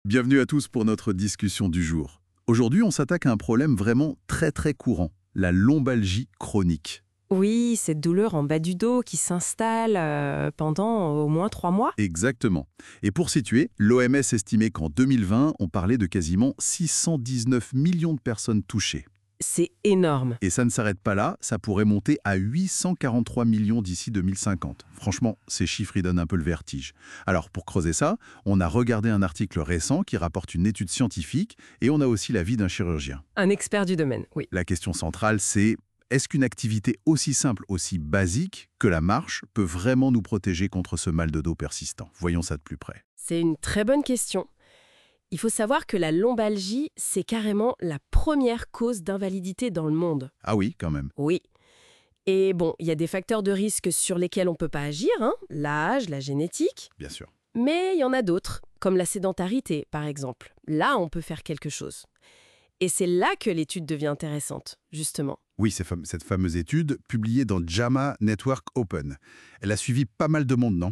Bienvenue à tous pour notre discussion du jour. Aujourd'hui, on s'attaque à un problème vraiment très courant, la lombalgie chronique. Oui, cette douleur en bas du dos qui s'installe pendant au moins 3 mois. Exactement. Et pour situer, l'OMS estimait qu'en 2020, on parlait de quasiment 619 millions de personnes touchées. C'est énorme. Et ça ne s'arrête pas là, ça pourrait monter à 843 millions d'ici 2050. Franchement, ces chiffres y donnent un peu le vertige. Alors, pour creuser ça, on a regardé un article récent qui rapporte une étude scientifique et on a aussi l'avis d'un chirurgien. Un expert du domaine, oui. La question centrale, c'est est-ce qu'une activité aussi simple, aussi basique que la marche peut vraiment nous protéger contre ce mal de dos persistant? Voyons ça de plus près. C'est une très bonne question. Il faut savoir que la lombalgie, c'est carrément la première cause d'invalidité dans le monde. Ah oui, quand même. Oui. Et bon, il y a des facteurs de risque sur lesquels on ne peut pas agir, l'âge, la génétique. Bien sûr. Mais il y en a d'autres, comme la sédentarité, par exemple. Là, on peut faire quelque chose. Et c'est là que l'étude devient intéressante, justement. Oui, cette fameuse étude, publiée dans JAMA Network Open. Elle a suivi pas mal de monde, non?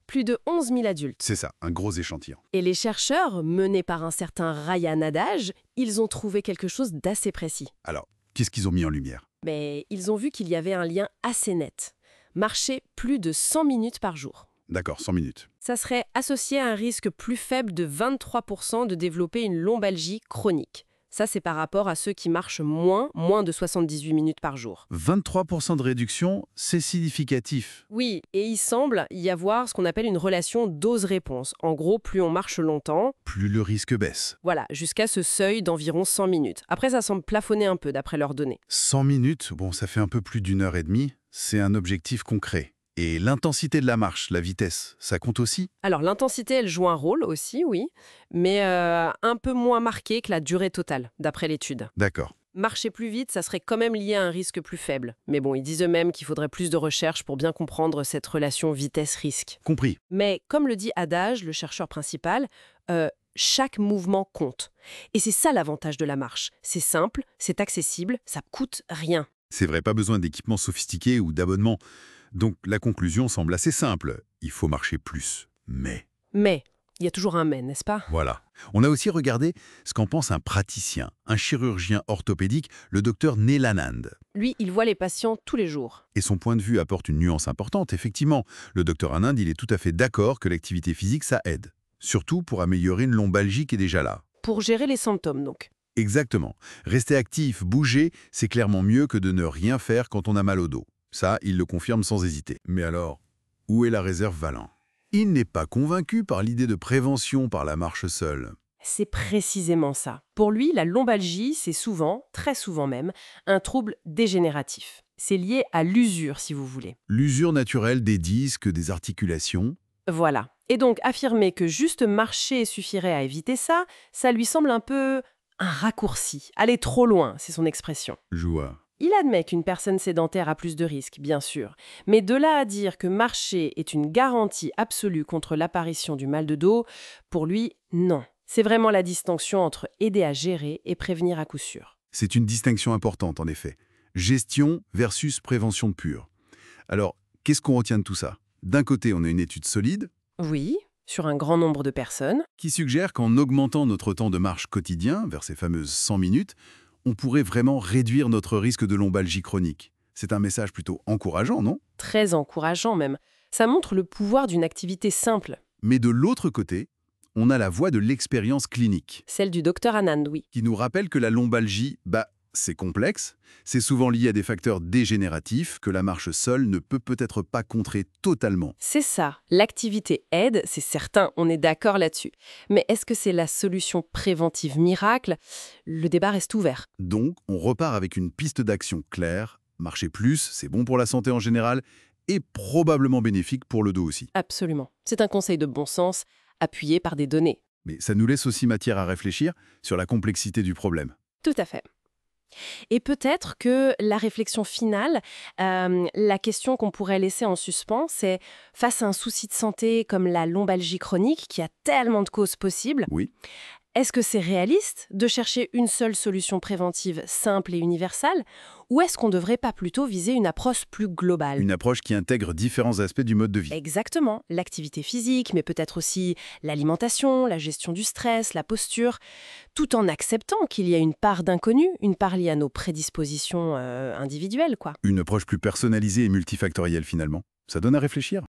Plus de 11 000 adultes. C'est ça, un gros échantillon. Et les chercheurs, menés par un certain Ryan Adage, ils ont trouvé quelque chose d'assez précis. Alors, qu'est-ce qu'ils ont mis en lumière? Mais ils ont vu qu'il y avait un lien assez net. Marcher plus de 100 minutes par jour. D'accord, 100 minutes. Ça serait associé à un risque plus faible de 23% de développer une lombalgie chronique. Ça, c'est par rapport à ceux qui marchent moins de 78 minutes par jour. 23% de réduction, c'est significatif. Oui, et il semble y avoir ce qu'on appelle une relation dose-réponse. En gros, plus on marche longtemps, Plus le risque baisse. voilà, jusqu'à ce seuil d'environ 100 minutes. Après, ça semble plafonner un peu d'après leurs données. 100 minutes, bon, ça fait un peu plus d'une heure et demie. C'est un objectif concret. Et l'intensité de la marche, la vitesse, ça compte aussi? Alors, l'intensité, elle joue un rôle aussi, oui, mais un peu moins marqué que la durée totale, d'après l'étude. D'accord. Marcher plus vite, ça serait quand même lié à un risque plus faible. Mais bon, ils disent eux-mêmes qu'il faudrait plus de recherche pour bien comprendre cette relation vitesse-risque. Compris. Mais comme le dit Adage, le chercheur principal, chaque mouvement compte. Et c'est ça l'avantage de la marche. C'est simple, c'est accessible, ça coûte rien. C'est vrai, pas besoin d'équipements sophistiqués ou d'abonnements. Donc la conclusion semble assez simple. Il faut marcher plus. Mais, Mais, il y a toujours un mais, n'est-ce pas? voilà. On a aussi regardé ce qu'en pense un praticien, un chirurgien orthopédique, le docteur Neelanand. Lui, il voit les patients tous les jours. Et son point de vue apporte une nuance importante, effectivement. Le docteur Anand, il est tout à fait d'accord que l'activité physique, ça aide. Surtout pour améliorer une lombalgie qui est déjà là. Pour gérer les symptômes, donc. Exactement. Rester actif, bouger, c'est clairement mieux que de ne rien faire quand on a mal au dos. Ça, il le confirme sans hésiter. Mais alors, où est la réserve Valent? Il n'est pas convaincu par l'idée de prévention par la marche seule. C'est précisément ça. Pour lui, la lombalgie, c'est souvent, très souvent même, un trouble dégénératif. C'est lié à l'usure, si vous voulez. L'usure naturelle des disques, des articulations. Voilà. Et donc, affirmer que juste marcher suffirait à éviter ça, ça lui semble un peu un raccourci. Aller trop loin, c'est son expression. Je vois. Il admet qu'une personne sédentaire a plus de risques, bien sûr. Mais de là à dire que marcher est une garantie absolue contre l'apparition du mal de dos, pour lui, non. C'est vraiment la distinction entre aider à gérer et prévenir à coup sûr. C'est une distinction importante, en effet. Gestion versus prévention pure. Alors, qu'est-ce qu'on retient de tout ça? D'un côté, on a une étude solide Oui, sur un grand nombre de personnes. qui suggère qu'en augmentant notre temps de marche quotidien, vers ces fameuses 100 minutes, on pourrait vraiment réduire notre risque de lombalgie chronique. C'est un message plutôt encourageant, non? Très encourageant même. Ça montre le pouvoir d'une activité simple, Mais de l'autre côté, on a la voix de l'expérience clinique, celle du docteur Anand, oui. qui nous rappelle que la lombalgie, c'est complexe, c'est souvent lié à des facteurs dégénératifs que la marche seule ne peut peut-être pas contrer totalement. C'est ça, l'activité aide, c'est certain, on est d'accord là-dessus. Mais est-ce que c'est la solution préventive miracle? Le débat reste ouvert. Donc, on repart avec une piste d'action claire. Marcher plus, c'est bon pour la santé en général et probablement bénéfique pour le dos aussi. Absolument. C'est un conseil de bon sens, appuyé par des données. Mais ça nous laisse aussi matière à réfléchir sur la complexité du problème. Tout à fait. Et peut-être que la réflexion finale, la question qu'on pourrait laisser en suspens, c'est face à un souci de santé comme la lombalgie chronique, qui a tellement de causes possibles, Oui, Est-ce que c'est réaliste de chercher une seule solution préventive simple et universelle, ou est-ce qu'on ne devrait pas plutôt viser une approche plus globale? Une approche qui intègre différents aspects du mode de vie. Exactement, l'activité physique, mais peut-être aussi l'alimentation, la gestion du stress, la posture, tout en acceptant qu'il y a une part d'inconnu, une part liée à nos prédispositions individuelles, quoi. Une approche plus personnalisée et multifactorielle finalement. Ça donne à réfléchir.